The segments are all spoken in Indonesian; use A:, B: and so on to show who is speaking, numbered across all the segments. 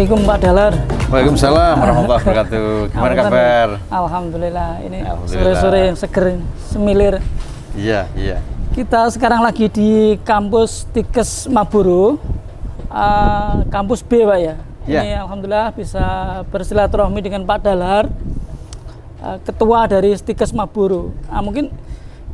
A: Assalamualaikum Pak Dalar.
B: Waalaikumsalam warahmatullahi wabarakatuh. Gimana kabar?
A: Alhamdulillah. Ini sore-sore yang seger, semilir.
B: Iya, iya.
A: Kita sekarang lagi di kampus Stikes Maburu, kampus B, Pak ya.
B: Ya.
A: Ini alhamdulillah bisa bersilaturahmi dengan Pak Dalar, ketua dari Stikes Maburu. Mungkin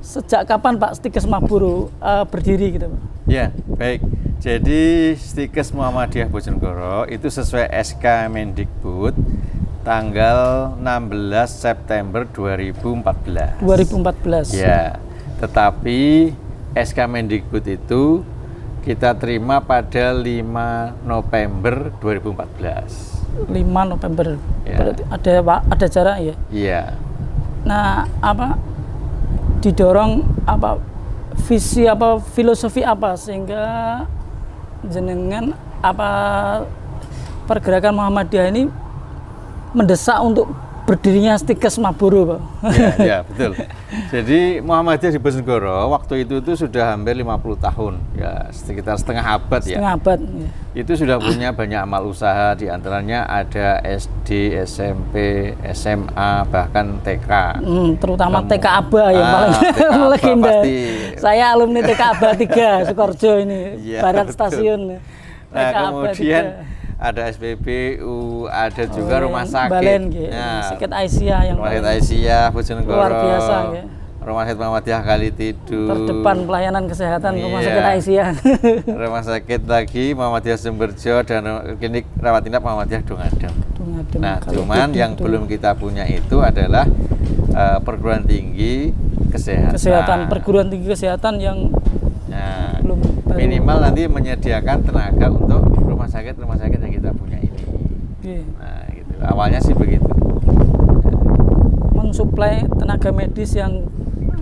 A: sejak kapan Pak Stikes Maburu berdiri gitu, Pak?
B: Ya, baik. Jadi Stikes Muhammadiyah Bojonegoro itu sesuai SK Mendikbud tanggal 16 September 2014.
A: 2014.
B: Ya, tetapi SK Mendikbud itu kita terima pada 5 November 2014.
A: 5 November.
B: Ya.
A: Berarti ada jarak ya?
B: Iya.
A: Nah, didorong visi filosofi apa sehingga jenengan pergerakan Muhammadiyah ini mendesak untuk berdirinya Stikes Maburu, Pak?
B: Ya, betul. Jadi Muhammadiyah di Bojonegoro waktu itu sudah hampir 50 tahun, ya sekitar setengah abad ya.
A: Setengah abad. Ya.
B: Itu sudah punya banyak amal usaha, diantaranya ada SD, SMP, SMA, bahkan TK.
A: Terutama TK Aba yang paling legenda. Saya alumni TK Aba 3 Sukoharjo ini, ya, Barat betul. Stasiun.
B: Nah, kemudian ada SPBU, ada juga rumah sakit.
A: Balen, Sakit Aisyah yang
B: Rumah sakit Aisyah Bojonegoro.
A: Luar biasa, ya.
B: Rumah sakit Muhammadiyah Kalitidur.
A: Terdepan pelayanan kesehatan Rumah sakit Aisyah.
B: Rumah sakit lagi Muhammadiyah Sumberjo dan klinik rawat inap Muhammadiyah Dungadem. Nah, cuman yang belum kita punya itu adalah perguruan tinggi kesehatan.
A: Perguruan tinggi kesehatan yang belum
B: minimal nanti menyediakan tenaga untuk rumah sakit yang kita punya ini. Nah, gitu. Awalnya sih begitu.
A: Mensuplai tenaga medis yang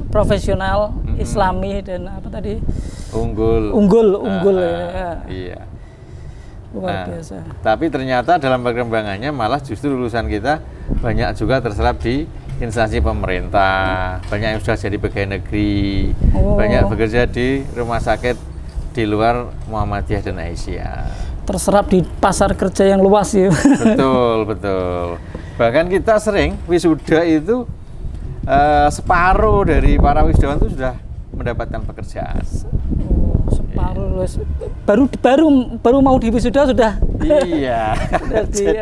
A: profesional, Islami dan unggul ya.
B: Iya.
A: Luar biasa.
B: Tapi ternyata dalam perkembangannya malah justru lulusan kita banyak juga terserap di instansi pemerintah, banyak yang sudah jadi pegawai negeri, banyak bekerja di rumah sakit di luar Muhammadiyah dan Aisyah.
A: Terserap di pasar kerja yang luas ya.
B: Betul, betul. Bahkan kita sering wisuda itu separuh dari para wisudawan itu sudah mendapatkan pekerjaan.
A: Separuh, baru mau di wisuda sudah.
B: Iya. Jadi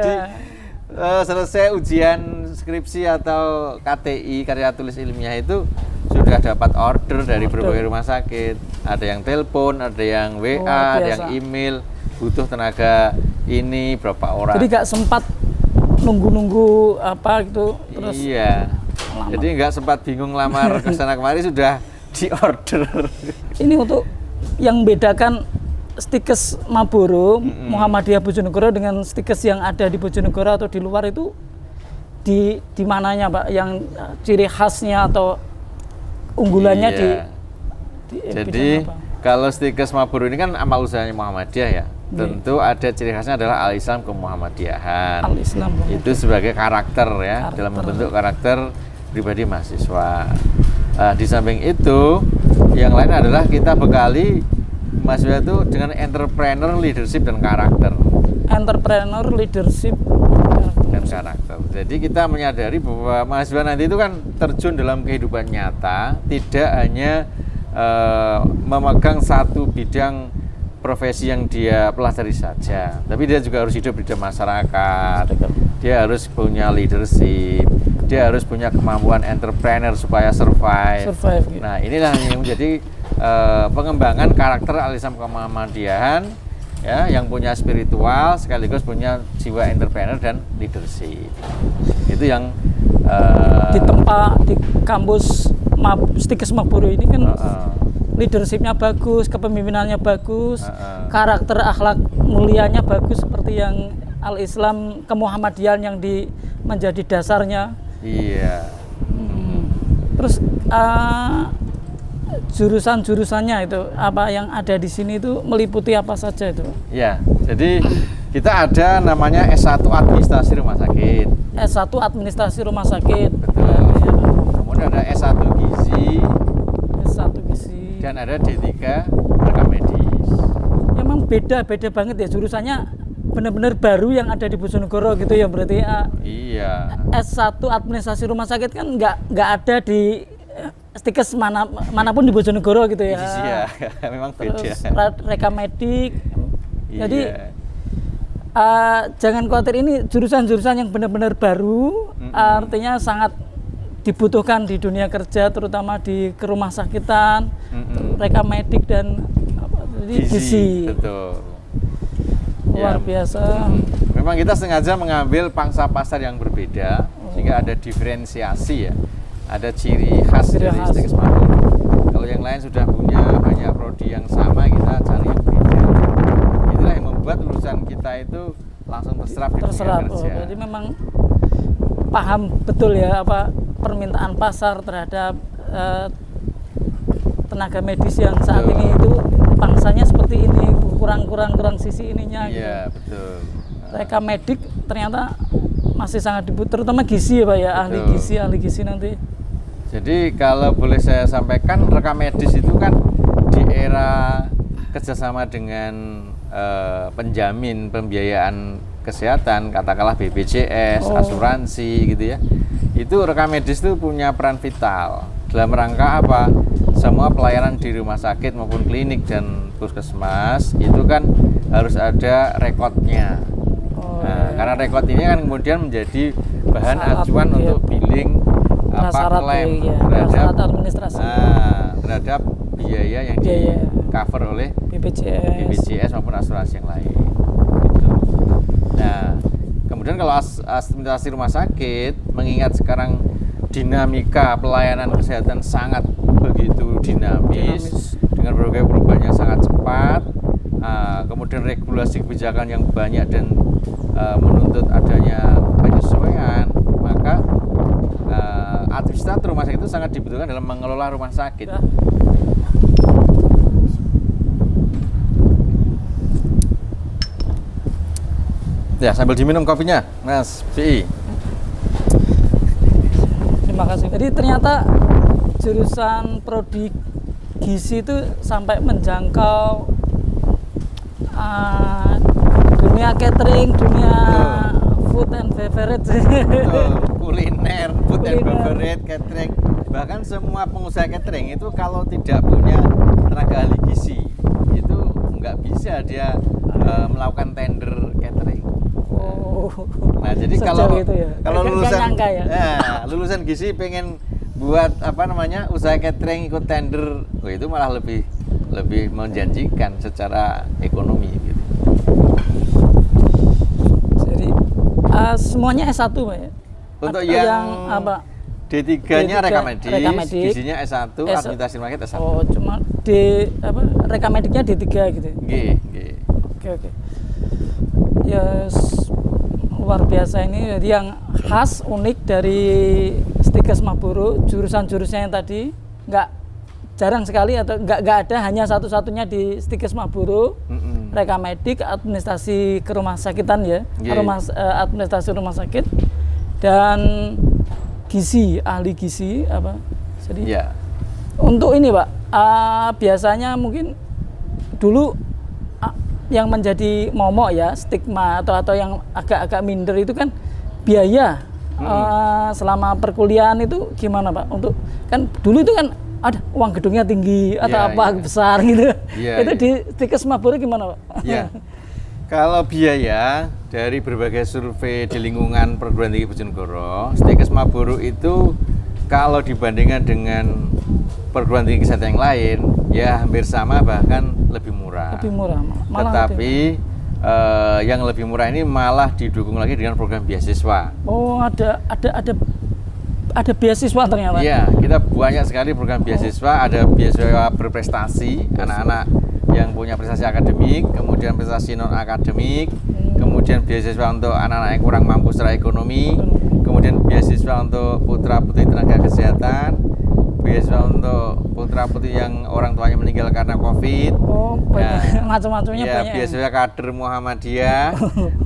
B: selesai ujian skripsi atau KTI karya tulis ilmiah itu sudah dapat order dari berbagai rumah sakit. Ada yang telepon, ada yang WA, ada yang email, butuh tenaga ini berapa orang. Jadi
A: nggak sempat nunggu gitu terus.
B: Iya. Lama. Jadi nggak sempat bingung lamar ke sana kemari sudah di order. Ini
A: untuk yang bedakan Stikes Maburu Muhammadiyah Bojonegoro dengan Stikes yang ada di Bojonegoro atau di luar itu di mananya, Pak? Yang ciri khasnya atau unggulannya
B: Jadi kalau Stikes Maburu ini kan amal usahanya Muhammadiyah ya. Tentu ada ciri khasnya adalah al-Islam kemuhammadiyahan.
A: Al-Islam
B: itu sebagai karakter ya, dalam membentuk karakter pribadi mahasiswa. Di samping itu, yang lain adalah kita bekali mahasiswa itu dengan entrepreneur, leadership dan karakter.
A: Entrepreneur, leadership
B: dan karakter. Jadi kita menyadari bahwa mahasiswa nanti itu kan terjun dalam kehidupan nyata, tidak hanya memegang satu bidang profesi yang dia pelajari saja, tapi dia juga harus hidup di masyarakat. Dia harus punya leadership, dia harus punya kemampuan entrepreneur supaya survive.
A: Gitu.
B: Nah, inilah yang menjadi pengembangan karakter Al-Islam Kemuhammadiyahan, ya, yang punya spiritual sekaligus punya jiwa entrepreneur dan leadership. Itu yang
A: ditempa di kampus Stikes Mapuro ini kan leadershipnya bagus, kepemimpinannya bagus, karakter akhlak mulianya bagus seperti yang Al-Islam Kemuhammadiyahan yang menjadi dasarnya.
B: Iya.
A: Terus jurusan-jurusannya itu apa yang ada di sini itu meliputi apa saja itu?
B: Ya, jadi kita ada namanya S1 Administrasi Rumah Sakit.
A: S1 Administrasi Rumah Sakit.
B: Betul. Kemudian ada S1 Gizi.
A: S1 Gizi.
B: Dan ada D3 Rekam Medis.
A: Memang beda-beda banget ya jurusannya, benar-benar baru yang ada di Bojonegoro gitu ya berarti.
B: Iya.
A: S1 Administrasi Rumah Sakit kan nggak ada di Stikes manapun di Bojonegoro gitu ya.
B: Iya, memang beda.
A: Terus Rekam Medik.
B: Iya.
A: Jadi jangan khawatir, ini jurusan-jurusan yang benar-benar baru, artinya sangat dibutuhkan di dunia kerja, terutama di kerumah sakitan, Rekam Medik dan gizi.
B: Betul.
A: Luar biasa.
B: Memang kita sengaja mengambil pangsa pasar yang berbeda sehingga ada diferensiasi ya, ada ciri khas dari Stikes Mapuro. Kalau yang lain sudah punya banyak prodi yang sama, kita cari yang beda. Itulah yang membuat lulusan kita itu langsung terserap di dunia kerja.
A: Jadi memang paham betul ya apa permintaan pasar terhadap tenaga medis yang saat ini itu pangsanya seperti ini, kurang sisi ininya.
B: Iya,
A: gitu.
B: Betul.
A: Rekam Medik ternyata masih sangat dibutuhkan, terutama gizi ya Pak ya, ahli gizi nanti.
B: Jadi kalau boleh saya sampaikan, rekam medis itu kan di era kerjasama dengan penjamin pembiayaan kesehatan, katakanlah BPJS, asuransi gitu ya. Itu rekam medis itu punya peran vital dalam rangka apa? Semua pelayanan di rumah sakit maupun klinik dan puskesmas itu kan harus ada rekodnya. Karena rekod ini kan kemudian menjadi bahan acuan untuk billing klaim terhadap
A: administrasi.
B: Terhadap biaya yang di cover oleh BPJS maupun asuransi yang lain. Gitu. Nah, kemudian kalau administrasi rumah sakit, mengingat sekarang dinamika pelayanan kesehatan sangat begitu dinamis dengan berbagai perubahan yang sangat cepat, kemudian regulasi kebijakan yang banyak dan menuntut adanya penyesuaian, maka administrator rumah sakit itu sangat dibutuhkan dalam mengelola rumah sakit. Ya, sambil diminum kopinya, Mas PI.
A: Terima kasih. Jadi ternyata jurusan prodi gizi itu sampai menjangkau dunia catering, dunia food and beverage.
B: Kuliner, food and beverage, catering. Bahkan semua pengusaha catering itu kalau tidak punya tenaga ahli gizi, itu nggak bisa dia melakukan tender catering. Nah, jadi kalau lulusan gizi pengen buat usaha catering ikut tender, itu malah lebih menjanjikan secara ekonomi gitu.
A: Jadi semuanya S1 Pak ya?
B: Untuk yang apa? D3-nya Rekam Medis, gizinya S1, administrasi rumah sakit S1.
A: Oh, cuma Rekam Mediknya D3 gitu. Oke. Ya, luar biasa ini. Jadi yang khas unik dari Stikes Mapuro, jurusan-jurusannya yang tadi nggak jarang sekali atau nggak ada, hanya satu-satunya di Stikes Mapuro. Rekam Medik, administrasi kerumah sakitan ya, administrasi rumah sakit, dan gizi, ahli gizi apa. Jadi untuk ini Pak, biasanya mungkin dulu yang menjadi momok ya, stigma atau yang agak minder itu kan biaya selama perkuliahan itu gimana Pak? Untuk kan dulu itu kan ada uang gedungnya tinggi atau
B: Iya,
A: apa
B: iya.
A: besar gitu.
B: Iya,
A: Itu
B: iya.
A: di Stikes Maburu gimana, Pak?
B: Ya, kalau biaya dari berbagai survei di lingkungan perguruan tinggi Bojonegoro, Stikes Maburu itu kalau dibandingkan dengan perguruan tinggi kesehatan yang lain, ya hampir sama bahkan lebih murah.
A: Lebih murah, malah
B: Tetapi yang lebih murah ini malah didukung lagi dengan program beasiswa.
A: Oh, ada beasiswa ternyata.
B: Iya, kita banyak sekali program beasiswa, ada beasiswa berprestasi, anak-anak yang punya prestasi akademik, kemudian prestasi non akademik, kemudian beasiswa untuk anak-anak yang kurang mampu secara ekonomi, kemudian beasiswa untuk putra-putri tenaga kesehatan, beasiswa untuk putra-putri yang orang tuanya meninggal karena COVID.
A: Oh, banyak
B: Ya,
A: macam-macamnya
B: ya,
A: banyak.
B: beasiswa kader Muhammadiyah.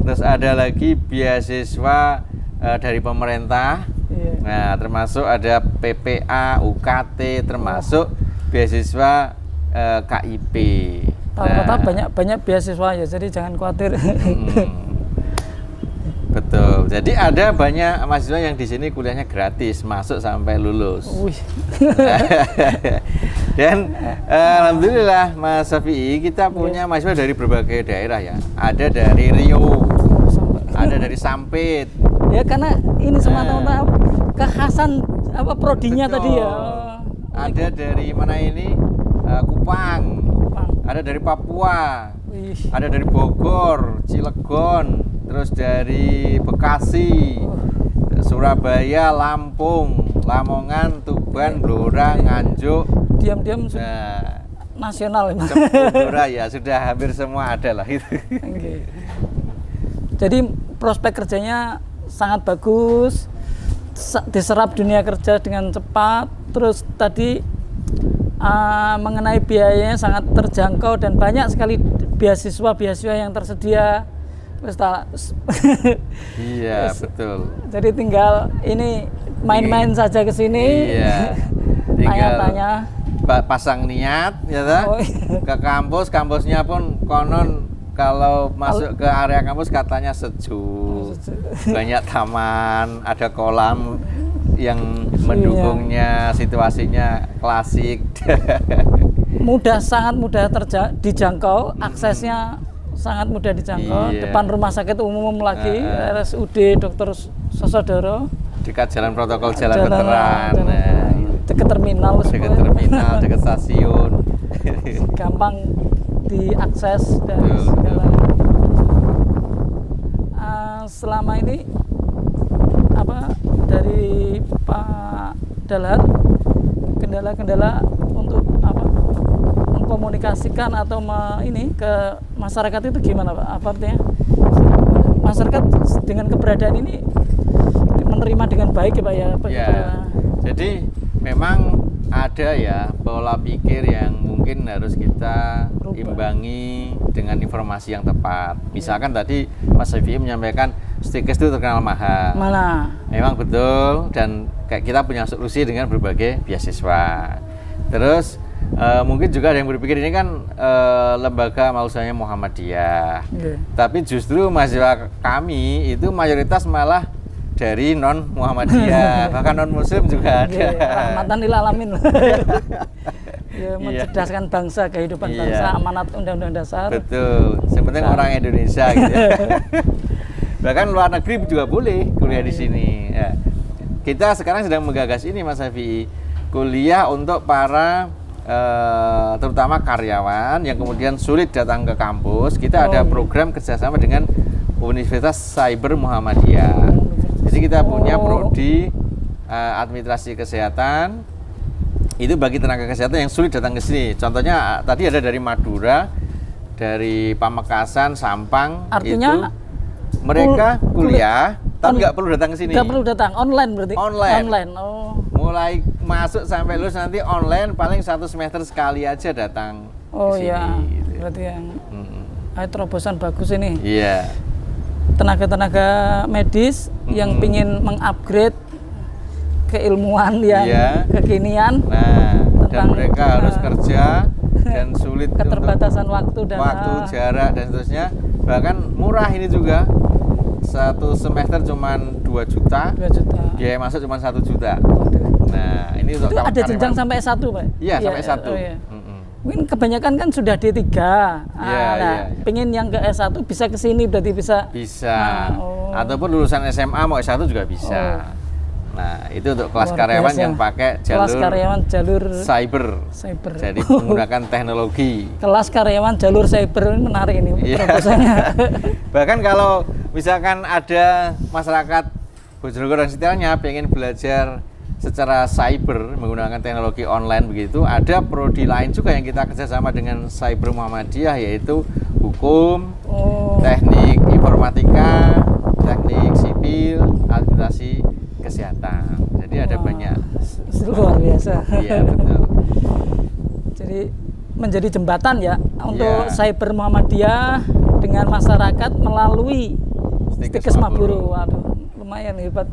B: Terus ada lagi beasiswa dari pemerintah.
A: Iya.
B: Nah, termasuk ada PPA, UKT, termasuk beasiswa KIP.
A: Rata-rata banyak beasiswa ya, jadi jangan khawatir.
B: Betul. Jadi ada banyak mahasiswa yang di sini kuliahnya gratis, masuk sampai lulus.
A: Wih.
B: Dan alhamdulillah Mas Syafi'i, kita punya mahasiswa dari berbagai daerah ya. Ada dari Riau, ada dari Sampit.
A: Ya karena ini semata-mata kekhasan apa prodinya
B: Betul.
A: tadi ya.
B: Ada dari mana ini? Kupang.
A: Kupang.
B: Ada dari Papua.
A: Wih.
B: Ada dari Bogor, Cilegon, terus dari Bekasi, Surabaya, Lampung, Lamongan, Tuban, Blora, Nganjuk.
A: Diam-diam
B: Nah,
A: nasional emang.
B: Blora ya sudah hampir semua ada lah itu.
A: Oke. Jadi prospek kerjanya sangat bagus, diserap dunia kerja dengan cepat. Terus tadi mengenai biayanya sangat terjangkau dan banyak sekali beasiswa yang tersedia.
B: Iya, betul.
A: Jadi tinggal ini main-main saja ke sini.
B: Iya. Tinggal
A: Tanya-tanya.
B: pasang niat ya toh.
A: Oh, iya.
B: Ke kampusnya pun konon kalau masuk ke area kampus katanya sejuk. Banyak taman, ada kolam yang mendukungnya, situasinya klasik.
A: Sangat mudah dijangkau, aksesnya sangat mudah dijangkau.
B: Iya.
A: Depan rumah sakit umum lagi, RSUD Dr. Sosodoro.
B: Dekat jalan protokol jalan veteran.
A: Dekat terminal,
B: Dekat terminal, dekat stasiun.
A: gampang diakses dan
B: Betul,
A: segala. Selama ini apa dari Pak Dalhar kendala-kendala untuk apa mengkomunikasikan atau ini ke masyarakat itu gimana, Pak? Apa artinya masyarakat dengan keberadaan ini menerima dengan baik ya, Pak ya?
B: Ya, jadi memang ada ya pola pikir yang mungkin harus kita imbangi dengan informasi yang tepat. Misalkan tadi Mas Syafi'i menyampaikan Stikes itu terkenal mahal.
A: Mana?
B: Memang betul, dan kayak kita punya solusi dengan berbagai beasiswa. Terus mungkin juga ada yang berpikir ini kan lembaga mausanya Muhammadiyah. Tapi justru mahasiswa kami itu mayoritas malah dari non Muhammadiyah, bahkan non Muslim juga ada.
A: Rahmatan lil alamin. Ya, mencerdaskan bangsa, kehidupan bangsa, amanat Undang-Undang Dasar.
B: Betul. Yang penting orang Indonesia gitu. Bahkan luar negeri juga boleh kuliah di sini. Ya. Kita sekarang sedang menggagas ini, Mas Syafi'i, kuliah untuk para terutama karyawan yang kemudian sulit datang ke kampus. Kita ada program kerjasama dengan Universitas Cyber Muhammadiyah. Jadi kita punya prodi administrasi kesehatan itu bagi tenaga kesehatan yang sulit datang ke sini. Contohnya tadi ada dari Madura, dari Pamekasan, Sampang.
A: Artinya
B: itu mereka kuliah, tapi nggak perlu datang ke sini.
A: Nggak perlu datang, online berarti.
B: Online.
A: Oh.
B: Mulai masuk sampai lulus nanti online, paling 1 semester sekali aja datang
A: Oh
B: ke sini.
A: iya,
B: Gitu.
A: berarti yang terobosan bagus ini.
B: Iya.
A: Tenaga-tenaga medis yang pingin mengupgrade keilmuan yang kekinian.
B: Nah, dan mereka harus kerja dan sulit
A: keterbatasan waktu dan
B: jarak dan seterusnya. Bahkan murah ini juga. satu semester cuman 2 juta,
A: 2 juta.
B: biaya masuk cuma 1 juta.
A: Waduh.
B: Nah, ini untuk
A: Itu ada jenjang sampai S1, Pak?
B: Iya, sampai S1.
A: Oh, iya. Mungkin kebanyakan kan sudah D3.
B: Iya.
A: Pengen yang ke S1 bisa ke sini berarti bisa.
B: Bisa. Ataupun lulusan SMA mau S1 juga bisa. Nah, itu untuk kelas karyawan yang pakai
A: kelas karyawan jalur
B: cyber. Jadi menggunakan teknologi.
A: Kelas karyawan jalur cyber ini menarik ini proposalnya.
B: Bahkan kalau misalkan ada masyarakat Bojonegoro dan sekitarnya pengen belajar secara cyber menggunakan teknologi online begitu, ada prodi lain juga yang kita kerjasama dengan Cyber Muhammadiyah, yaitu hukum, teknik informatika, teknik sipil, akreditasi kesehatan. Jadi ada banyak.
A: Luar biasa.
B: Iya, betul.
A: Jadi menjadi jembatan ya untuk Cyber Muhammadiyah dengan masyarakat melalui Stikes Maburu. Waduh, lumayan hebat.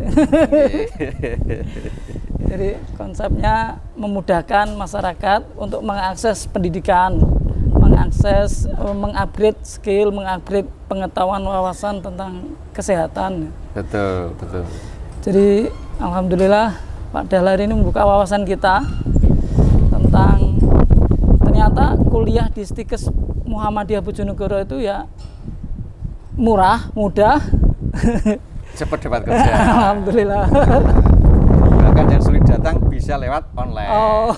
A: Jadi konsepnya memudahkan masyarakat untuk mengakses pendidikan, mengupgrade skill, mengupgrade pengetahuan wawasan tentang kesehatan.
B: Betul.
A: Jadi alhamdulillah Pak Dahlan ini membuka wawasan kita tentang ternyata kuliah di Stikes Muhammadiyah Bojonegoro itu ya murah, mudah,
B: cepat dapat kerja.
A: Alhamdulillah.
B: Bahkan yang sulit datang bisa lewat online.
A: Oh,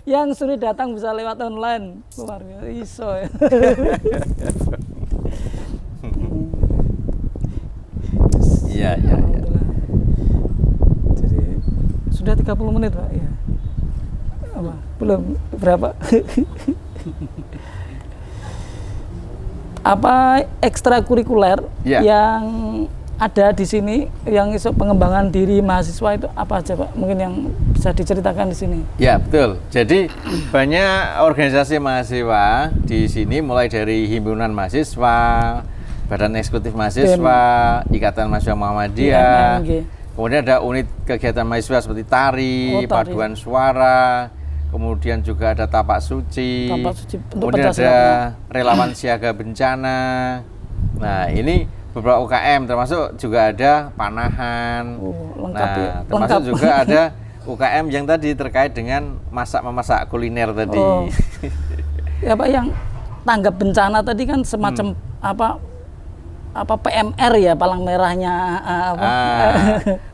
A: yang sulit datang bisa lewat online. Luar biasa, iso ya.
B: Iya.
A: Jadi sudah 30 menit, Pak. Ya. Apa? Belum berapa? Apa ekstrakurikuler yang ada di sini yang isu pengembangan diri mahasiswa itu apa aja, Pak? Mungkin yang bisa diceritakan di sini.
B: Ya, betul. Jadi banyak organisasi mahasiswa di sini, mulai dari himpunan mahasiswa, Badan Eksekutif Mahasiswa, Ikatan Mahasiswa Muhammadiyah. Kemudian ada unit kegiatan mahasiswa seperti tari, paduan suara, kemudian juga ada tapak suci, kemudian ada relawan siaga bencana. Nah, ini beberapa UKM, termasuk juga ada panahan. Termasuk juga ada UKM yang tadi terkait dengan memasak kuliner tadi.
A: Ya Pak, yang tanggap bencana tadi kan semacam apa PMR ya, palang merahnya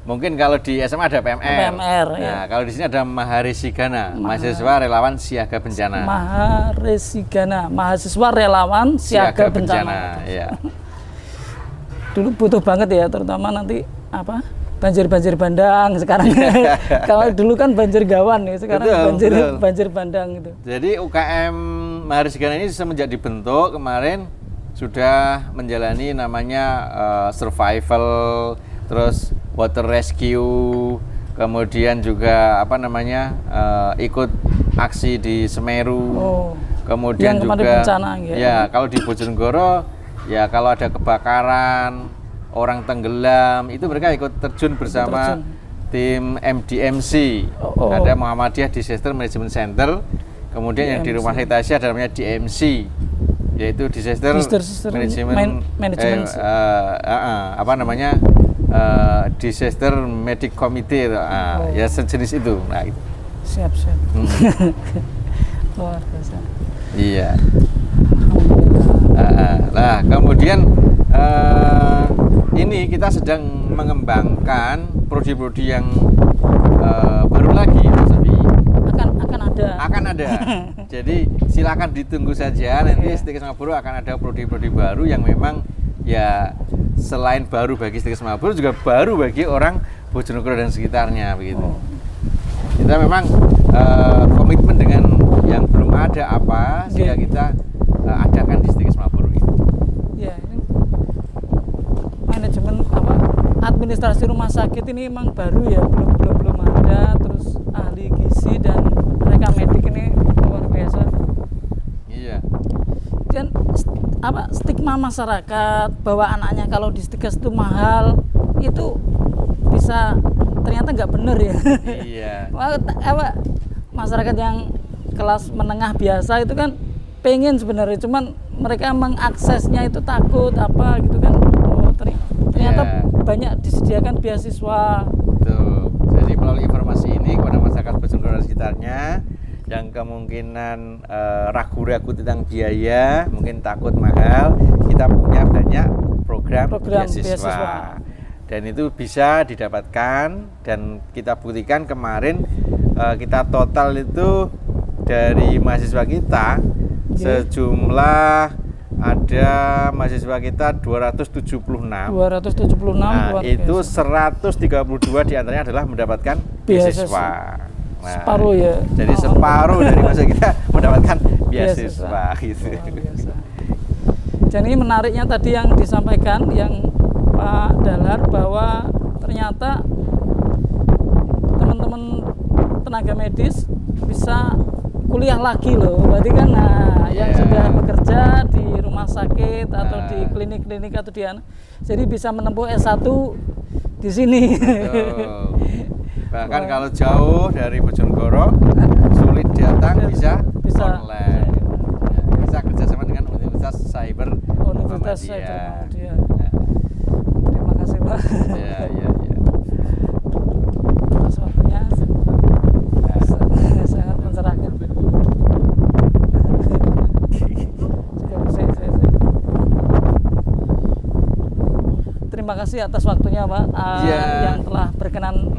B: mungkin kalau di SMA ada PMR.
A: Nah,
B: ya. Kalau di sini ada Maharisigana, mahasiswa relawan siaga bencana.
A: Maharisigana, mahasiswa relawan siaga bencana.
B: Ya.
A: Dulu butuh banget ya, terutama nanti banjir bandang sekarang. Kalau dulu kan banjir gawan ya, sekarang banjir bandang gitu.
B: Jadi UKM Maharisigana ini semenjak dibentuk kemarin sudah menjalani namanya survival, terus water rescue, kemudian juga ikut aksi di Semeru, kemudian juga bencana, ya kalau di Bojonegoro ya kalau ada kebakaran, orang tenggelam, itu mereka ikut terjun bersama tim MDMC. Ada Muhammadiyah Disaster Management Center, kemudian yang di Rumah Sakit Asia ada namanya DMC, yaitu Disaster Management Disaster Medic Committee, ya sejenis itu. Nah, itu.
A: Siap. Luar biasa.
B: Iya. Nah, kemudian ini kita sedang mengembangkan prodi-prodi yang baru lagi, Mas Sofi. Akan ada. Jadi silakan ditunggu saja, nanti Stikes Maburu akan ada prodi-prodi baru yang memang ya selain baru bagi Stikes Maburu juga baru bagi orang Bojonegoro dan sekitarnya begitu. Kita memang komitmen dengan yang belum ada sehingga kita adakan di Stikes Maburu ini.
A: Ya, ini manajemen administrasi rumah sakit ini memang baru ya, belum ada, terus ahli gizi dan rekam medik ini luar biasa.
B: Iya.
A: Dan stigma masyarakat bahwa anaknya kalau di Stikes itu mahal, itu bisa ternyata nggak benar ya.
B: Iya.
A: Masyarakat yang kelas menengah biasa itu kan pengen sebenarnya, cuman mereka mengaksesnya itu takut apa gitu kan. Oh, ternyata banyak disediakan beasiswa.
B: Betul. Jadi melalui informasi ini kepada masyarakat Bojonegoro dan sekitarnya yang kemungkinan ragu-ragu tentang biaya, mungkin takut mahal, kita punya banyak program beasiswa. Dan itu bisa didapatkan, dan kita buktikan kemarin kita total itu dari mahasiswa kita sejumlah ada mahasiswa kita 276. Nah, itu 132 diantaranya adalah mendapatkan beasiswa. Nah,
A: separuh ya.
B: Jadi separuh dari mahasiswa kita mendapatkan beasiswa gitu.
A: Dan ini menariknya tadi yang disampaikan yang Pak Dahlar, bahwa ternyata teman-teman tenaga medis bisa kuliah lagi loh. Berarti kan yang sudah bekerja di rumah sakit atau di klinik-klinik atau jadi bisa menempuh S1 di sini.
B: Betul. Bahkan kalau jauh dari Bojonegoro, sulit datang, bisa online. Bisa kerjasama dengan Universitas Cyber Muhammadiyah.
A: Terima kasih Pak.
B: Ya.
A: Atas waktunya sangat mencerahkan. Terima kasih atas waktunya Pak, yang telah berkenan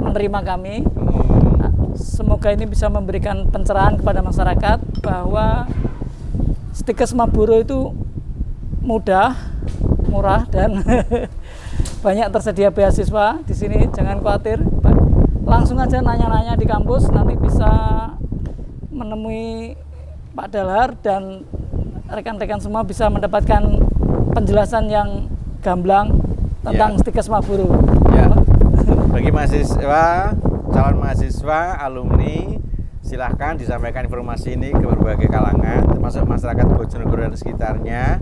A: menerima kami. Semoga ini bisa memberikan pencerahan kepada masyarakat bahwa Stikes Maburo itu mudah, murah, dan banyak tersedia beasiswa di sini. Jangan khawatir, langsung aja nanya-nanya di kampus, nanti bisa menemui Pak Dahlar dan rekan-rekan semua bisa mendapatkan penjelasan yang gamblang tentang Stikes Maburo.
B: Bagi mahasiswa, calon mahasiswa, alumni, silahkan disampaikan informasi ini ke berbagai kalangan, termasuk masyarakat Bojonegoro dan sekitarnya.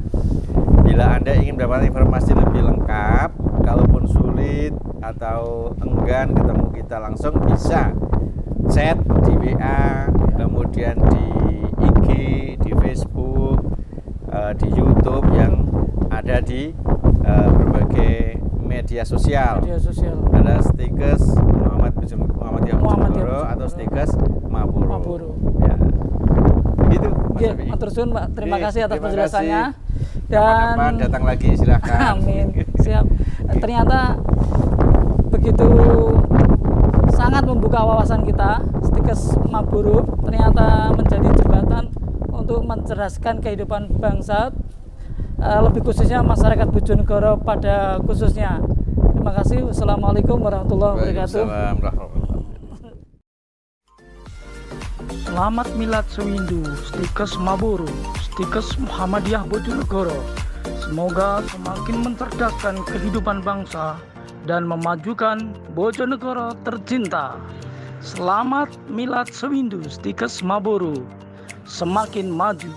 B: Bila Anda ingin mendapatkan informasi lebih lengkap, kalaupun sulit atau enggan ketemu kita langsung, bisa chat di WA, kemudian di IG, di Facebook, di YouTube yang ada di berbagai media sosial. Ada Stikes Muhammadiyah Bojonegoro atau Stikes Maburo. Ya. Begitu, Mas
A: matur suwun Pak. Terima kasih atas penjelasannya.
B: Dan datang lagi, silahkan.
A: Amin. Siap. Ternyata begitu sangat membuka wawasan kita. Stikes Maburo ternyata menjadi jembatan untuk mencerdaskan kehidupan bangsa, lebih khususnya masyarakat Bojonegoro pada khususnya. Terima kasih. Wassalamualaikum warahmatullahi wabarakatuh. Selamat Milad Sewindu, Stikes Maburo, Stikes Muhammadiyah Bojonegoro. Semoga semakin mencerdaskan kehidupan bangsa dan memajukan Bojonegoro tercinta. Selamat Milad Sewindu, Stikes Maburo, semakin maju.